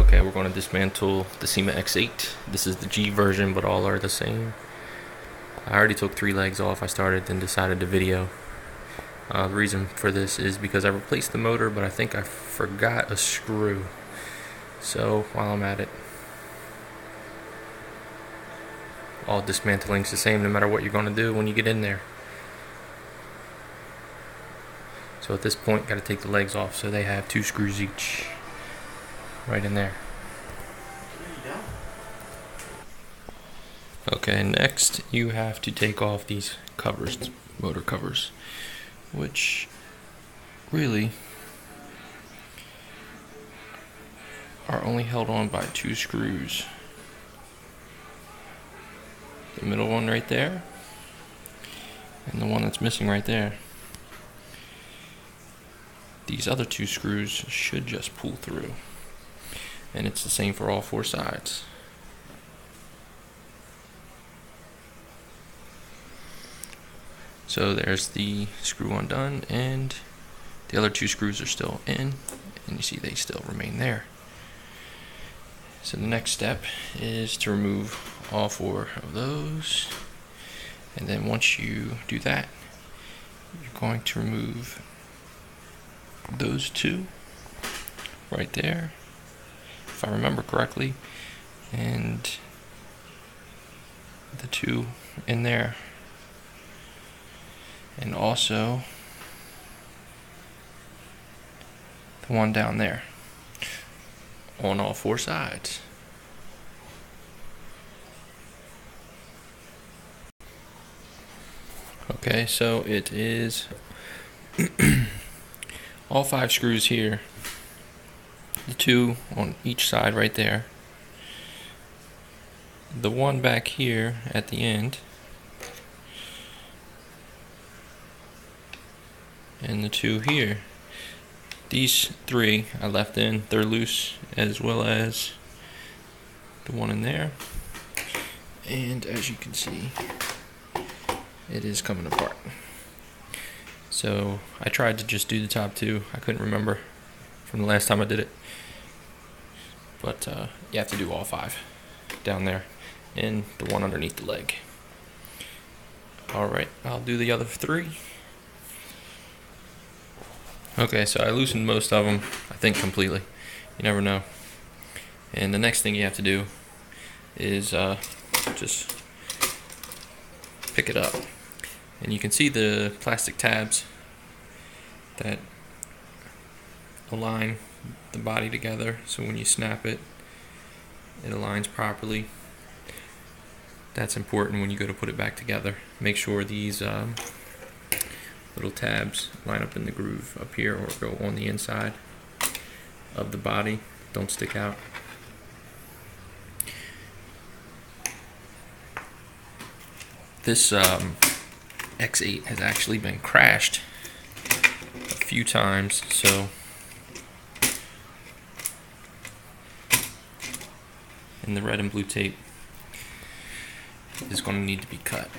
Okay, we're going to dismantle the Syma X8. This is the G version, but all are the same. I already took 3 legs off. I started, then decided to video. The reason for this is because I replaced the motor, but I think I forgot a screw. So while I'm at it, all dismantling's the same no matter what you're going to do when you get in there. So at this point, got to take the legs off, so they have 2 screws each. Right in there. Okay, next you have to take off these covers, motor covers, which really are only held on by 2 screws. The middle one right there, and the one that's missing right there. These other 2 screws should just pull through. And it's the same for all 4 sides. So there's the screw undone, and the other 2 screws are still in, and you see they still remain there. So the next step is to remove all 4 of those, and then once you do that, you're going to remove those 2 right there, if I remember correctly, and the 2 in there, and also the one down there on all 4 sides. Okay, so it is all 5 screws here, the 2 on each side right there, the one back here at the end, and the 2 here. These 3 I left in, they're loose, as well as the one in there, and as you can see, it is coming apart. So I tried to just do the top 2. I couldn't remember from the last time I did it, but you have to do all 5 down there and the one underneath the leg. Alright, I'll do the other 3. Okay, so I loosened most of them, I think completely. You never know. And the next thing you have to do is just pick it up. And you can see the plastic tabs that align the body together, so when you snap it, it aligns properly. That's important when you go to put it back together. Make sure these little tabs line up in the groove up here or go on the inside of the body, don't stick out. This X8 has actually been crashed a few times, so and the red and blue tape is going to need to be cut.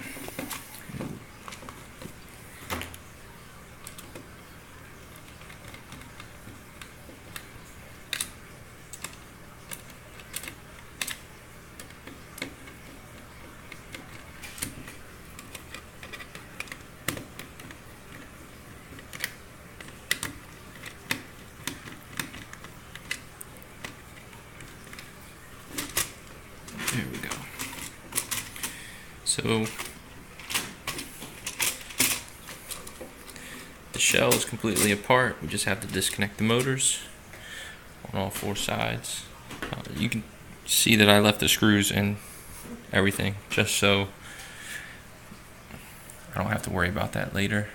There we go. So the shell is completely apart. We just have to disconnect the motors on all 4 sides. You can see that I left the screws and everything just so I don't have to worry about that later.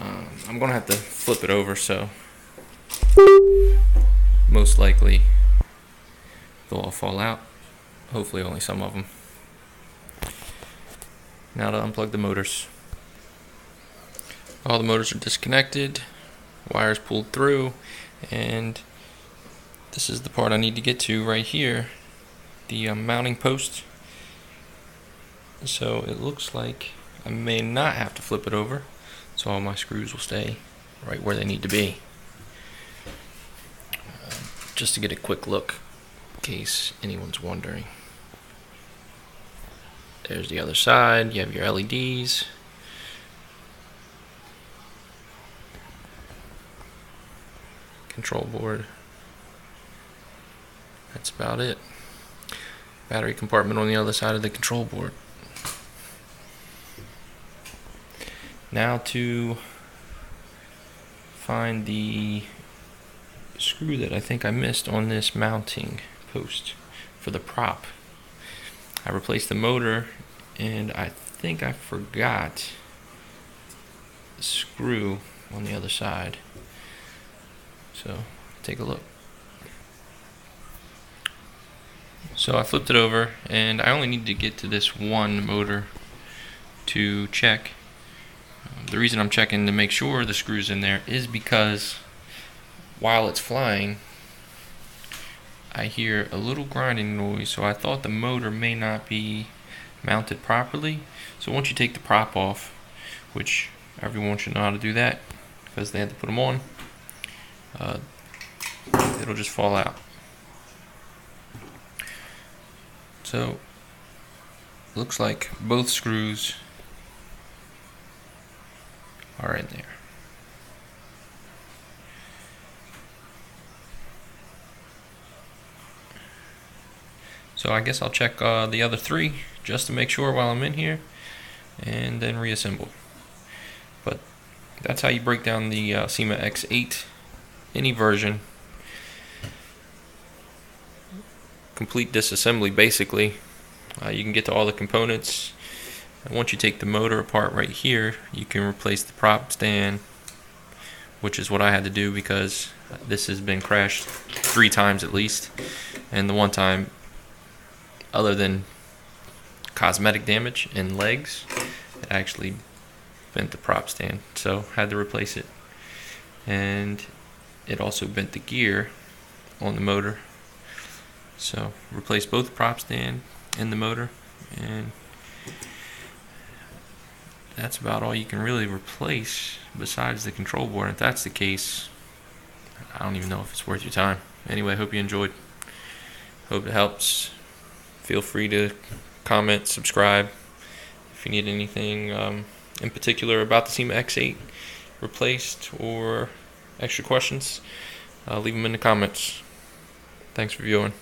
I'm gonna have to flip it over, so most likely they'll all fall out. Hopefully only some of them. Now to unplug the motors. All the motors are disconnected, wires pulled through, and this is the part I need to get to right here, the mounting post. So it looks like I may not have to flip it over, so all my screws will stay right where they need to be. just to get a quick look in case anyone's wondering. There's the other side. You have your LEDs. Control board. That's about it. Battery compartment on the other side of the control board. Now to find the screw that I think I missed on this mounting post for the prop. I replaced the motor and I think I forgot the screw on the other side. So take a look. So I flipped it over and I only need to get to this one motor to check. The reason I'm checking to make sure the screw's in there is because while it's flying I hear a little grinding noise, so I thought the motor may not be mounted properly. So once you take the prop off, which everyone should know how to do that because they had to put them on, it'll just fall out. So looks like both screws are in there. So I guess I'll check the other three just to make sure while I'm in here and then reassemble. But that's how you break down the Syma X8, any version. Complete disassembly basically. You can get to all the components. And once you take the motor apart right here, you can replace the prop stand, which is what I had to do because this has been crashed 3 times at least, and the one time, other than cosmetic damage and legs, it actually bent the prop stand, so had to replace it. And it also bent the gear on the motor, so replaced both the prop stand and the motor, and that's about all you can really replace besides the control board. If that's the case, I don't even know if it's worth your time. Anyway, hope you enjoyed. Hope it helps. Feel free to comment, subscribe. If you need anything in particular about the Syma X8 replaced or extra questions, leave them in the comments. Thanks for viewing.